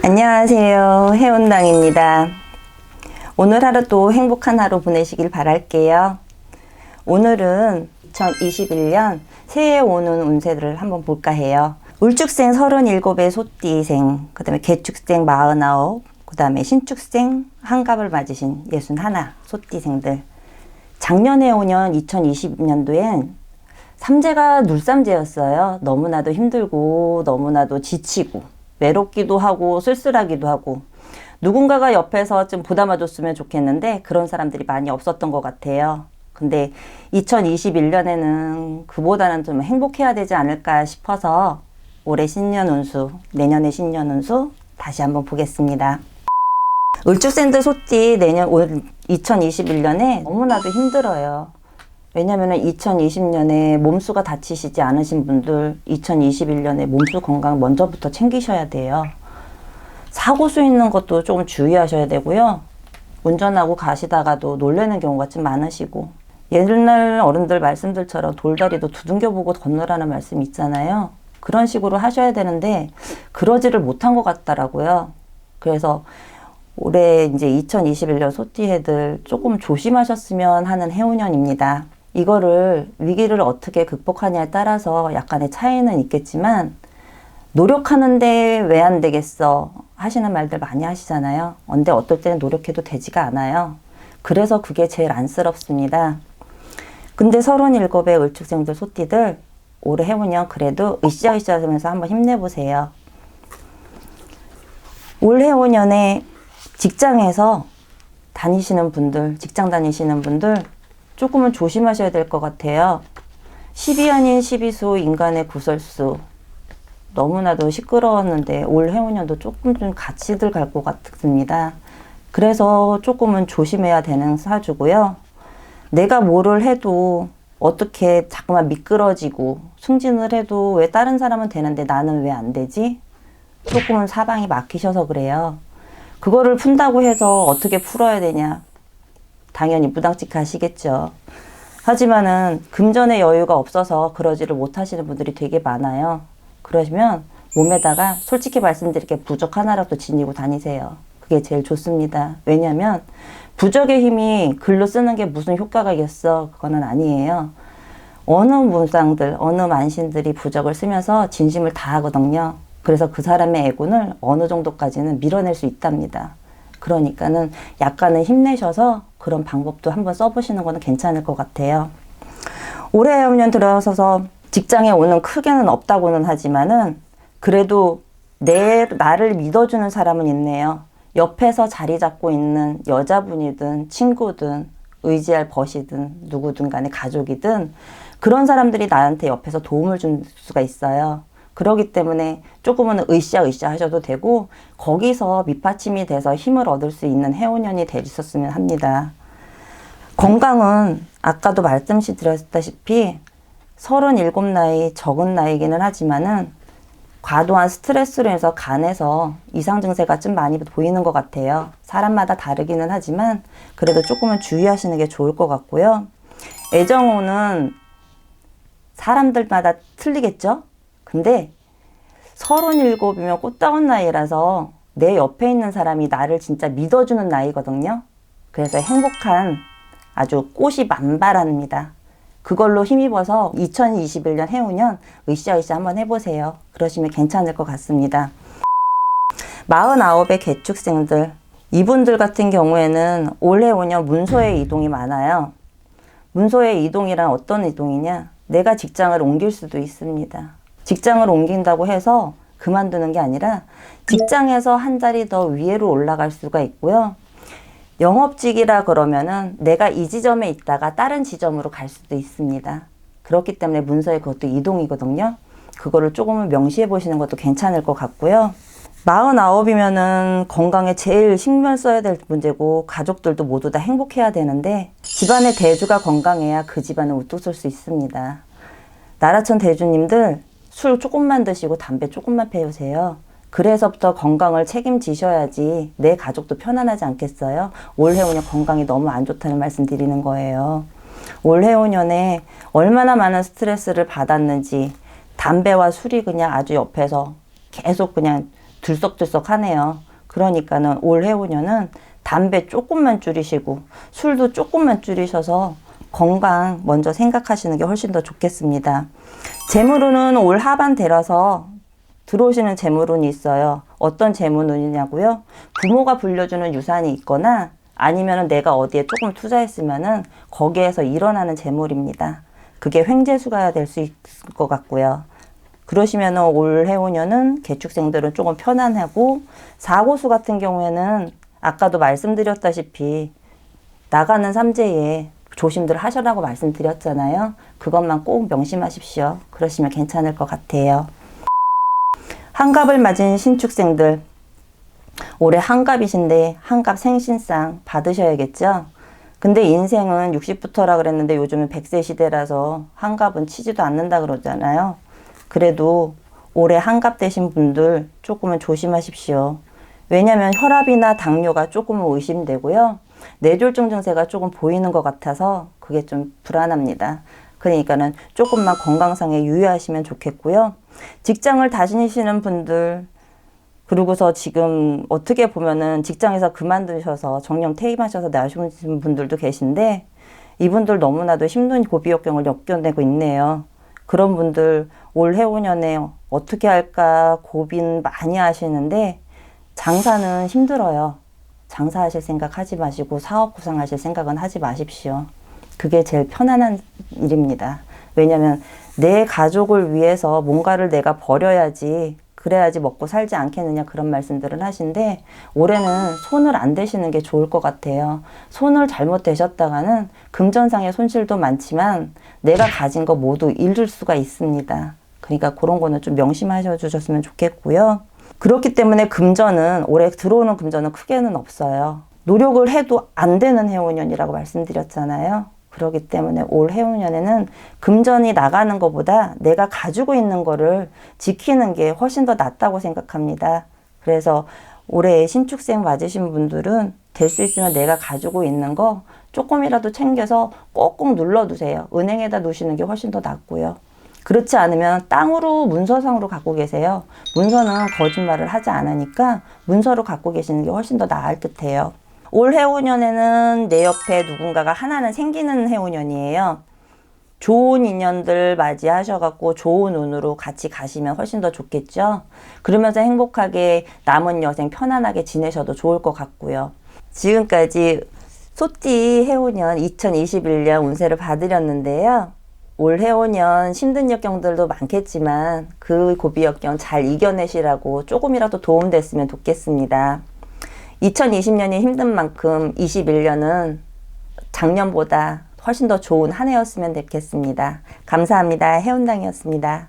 안녕하세요. 해운당입니다. 오늘 하루도 행복한 하루 보내시길 바랄게요. 오늘은 2021년 새해 오는 운세들을 한번 볼까 해요. 울축생 37의 소띠생, 그 다음에 개축생 49, 그 다음에 신축생 한갑을 맞으신 61 소띠생들. 작년 해오년 2020년도엔 삼재가 눌삼재였어요. 너무나도 힘들고 너무나도 지치고 외롭기도 하고 쓸쓸하기도 하고 누군가가 옆에서 좀 보담아줬으면 좋겠는데 그런 사람들이 많이 없었던 것 같아요. 근데 2021년에는 그보다는 좀 행복해야 되지 않을까 싶어서 올해 신년 운수, 내년의 신년 운수 다시 한번 보겠습니다. 을축생들 소띠 올 2021년에 너무나도 힘들어요. 왜냐면은 2020년에 몸수가 다치시지 않으신 분들 2021년에 몸수 건강 먼저부터 챙기셔야 돼요. 사고수 있는 것도 조금 주의하셔야 되고요. 운전하고 가시다가도 놀라는 경우가 좀 많으시고, 옛날 어른들 말씀들처럼 돌다리도 두둥겨 보고 건너라는 말씀 있잖아요. 그런 식으로 하셔야 되는데 그러지를 못한 것 같더라고요. 그래서 올해 이제 2021년 소띠해들 조금 조심하셨으면 하는 해운년입니다. 이거를 위기를 어떻게 극복하냐에 따라서 약간의 차이는 있겠지만 노력하는데 왜 안 되겠어 하시는 말들 많이 하시잖아요. 근데 어떨 때는 노력해도 되지가 않아요. 그래서 그게 제일 안쓰럽습니다. 근데 37의 을축생들 소띠들 올해 해운년 그래도 으쌰으쌰 하면서 한번 힘내보세요. 올 해운년에 직장에서 다니시는 분들, 직장 다니시는 분들 조금은 조심하셔야 될 것 같아요. 10이 아닌 12수 인간의 구설수. 너무나도 시끄러웠는데 올 해운년도 조금 좀 같이들 갈 것 같습니다. 그래서 조금은 조심해야 되는 사주고요. 내가 뭐를 해도 어떻게 자꾸만 미끄러지고 승진을 해도 왜 다른 사람은 되는데 나는 왜 안 되지? 조금은 사방이 막히셔서 그래요. 그거를 푼다고 해서 어떻게 풀어야 되냐? 당연히 무당직하시겠죠. 하지만은 금전의 여유가 없어서 그러지를 못하시는 분들이 되게 많아요. 그러시면 몸에다가 솔직히 말씀드릴게 부적 하나라도 지니고 다니세요. 그게 제일 좋습니다. 왜냐면 부적의 힘이 글로 쓰는 게 무슨 효과가 있겠어? 그거는 아니에요. 어느 문상들, 어느 만신들이 부적을 쓰면서 진심을 다하거든요. 그래서 그 사람의 애군을 어느 정도까지는 밀어낼 수 있답니다. 그러니까는 약간은 힘내셔서 그런 방법도 한번 써보시는 거는 괜찮을 것 같아요. 올해 해운년 들어서서 직장에 오는 크게는 없다고는 하지만은 그래도 나를 믿어주는 사람은 있네요. 옆에서 자리 잡고 있는 여자분이든 친구든 의지할 벗이든 누구든 간에 가족이든 그런 사람들이 나한테 옆에서 도움을 줄 수가 있어요. 그렇기 때문에 조금은 으쌰으쌰 하셔도 되고 거기서 밑받침이 돼서 힘을 얻을 수 있는 해운년이 되셨으면 합니다. 건강은 아까도 말씀드렸다시피 37 나이 적은 나이기는 하지만은 과도한 스트레스로 해서 간에서 이상 증세가 좀 많이 보이는 것 같아요. 사람마다 다르기는 하지만 그래도 조금은 주의하시는 게 좋을 것 같고요. 애정호는 사람들마다 틀리겠죠? 근데 37이면 꽃다운 나이라서 내 옆에 있는 사람이 나를 진짜 믿어주는 나이거든요. 그래서 행복한 아주 꽃이 만발합니다. 그걸로 힘입어서 2021년 해운년 으쌰으쌰 한번 해보세요. 그러시면 괜찮을 것 같습니다. 49의 개축생들, 이분들 같은 경우에는 올 해운년 문서의 이동이 많아요. 문서의 이동이란 어떤 이동이냐? 내가 직장을 옮길 수도 있습니다. 직장을 옮긴다고 해서 그만두는 게 아니라 직장에서 한 자리 더 위로 올라갈 수가 있고요. 영업직이라 그러면은 내가 이 지점에 있다가 다른 지점으로 갈 수도 있습니다. 그렇기 때문에 문서의 그것도 이동이거든요. 그거를 조금은 명시해 보시는 것도 괜찮을 것 같고요. 49이면은 건강에 제일 신경 써야 될 문제고 가족들도 모두 다 행복해야 되는데 집안의 대주가 건강해야 그 집안은 우뚝 설 수 있습니다. 나라천 대주님들 술 조금만 드시고 담배 조금만 피우세요. 그래서부터 건강을 책임지셔야지 내 가족도 편안하지 않겠어요? 올해오년 건강이 너무 안 좋다는 말씀 드리는 거예요. 올해오년에 얼마나 많은 스트레스를 받았는지 담배와 술이 그냥 아주 옆에서 계속 그냥 들썩들썩하네요. 그러니까는 올 해오년은 담배 조금만 줄이시고 술도 조금만 줄이셔서 건강 먼저 생각하시는 게 훨씬 더 좋겠습니다. 재물운은 올 하반 되라서 들어오시는 재물운이 있어요. 어떤 재물운이냐고요? 부모가 불려주는 유산이 있거나 아니면 내가 어디에 조금 투자했으면은 거기에서 일어나는 재물입니다. 그게 횡재수가 될 수 있을 것 같고요. 그러시면 올 해오년은 개축생들은 조금 편안하고, 사고수 같은 경우에는 아까도 말씀드렸다시피 나가는 삼재에 조심들 하셔라고 말씀드렸잖아요. 그것만 꼭 명심하십시오. 그러시면 괜찮을 것 같아요. 한갑을 맞은 신축생들, 올해 한갑이신데 한갑 생신상 받으셔야겠죠? 근데 인생은 60부터라 그랬는데 요즘은 100세 시대라서 한갑은 치지도 않는다 그러잖아요. 그래도 올해 한갑 되신 분들 조금은 조심하십시오. 왜냐면 혈압이나 당뇨가 조금은 의심되고요. 뇌졸중 증세가 조금 보이는 것 같아서 그게 좀 불안합니다. 그러니까는 조금만 건강상에 유의하시면 좋겠고요. 직장을 다니시는 분들, 그러고서 지금 어떻게 보면은 직장에서 그만두셔서 정년 퇴임하셔서 나오신 분들도 계신데, 이분들 너무나도 힘든 고비역경을 겪어내고 있네요. 그런 분들 올 해오년에 어떻게 할까 고민 많이 하시는데, 장사는 힘들어요. 장사하실 생각 하지 마시고 사업 구상하실 생각은 하지 마십시오. 그게 제일 편안한 일입니다. 왜냐면 내 가족을 위해서 뭔가를 내가 버려야지, 그래야지 먹고 살지 않겠느냐, 그런 말씀들을 하신데, 올해는 손을 안 대시는 게 좋을 것 같아요. 손을 잘못 대셨다가는 금전상의 손실도 많지만 내가 가진 거 모두 잃을 수가 있습니다. 그러니까 그런 거는 좀 명심하셔 주셨으면 좋겠고요. 그렇기 때문에 금전은, 올해 들어오는 금전은 크게는 없어요. 노력을 해도 안 되는 해오년이라고 말씀드렸잖아요. 그렇기 때문에 올 해오년에는 금전이 나가는 것보다 내가 가지고 있는 거를 지키는 게 훨씬 더 낫다고 생각합니다. 그래서 올해 신축생 맞으신 분들은 될 수 있으면 내가 가지고 있는 거 조금이라도 챙겨서 꼭꼭 눌러두세요. 은행에다 놓으시는 게 훨씬 더 낫고요. 그렇지 않으면 땅으로 문서상으로 갖고 계세요. 문서는 거짓말을 하지 않으니까 문서로 갖고 계시는 게 훨씬 더 나을 듯해요. 올 해오년에는 내 옆에 누군가가 하나는 생기는 해오년이에요. 좋은 인연들 맞이하셔갖고 좋은 운으로 같이 가시면 훨씬 더 좋겠죠. 그러면서 행복하게 남은 여생 편안하게 지내셔도 좋을 것 같고요. 지금까지 소띠 해오년 2021년 운세를 봐드렸는데요. 올 해오년 힘든 역경들도 많겠지만 그 고비 역경 잘 이겨내시라고 조금이라도 도움됐으면 좋겠습니다. 2020년이 힘든 만큼 21년은 작년보다 훨씬 더 좋은 한 해였으면 좋겠습니다. 감사합니다. 해운당이었습니다.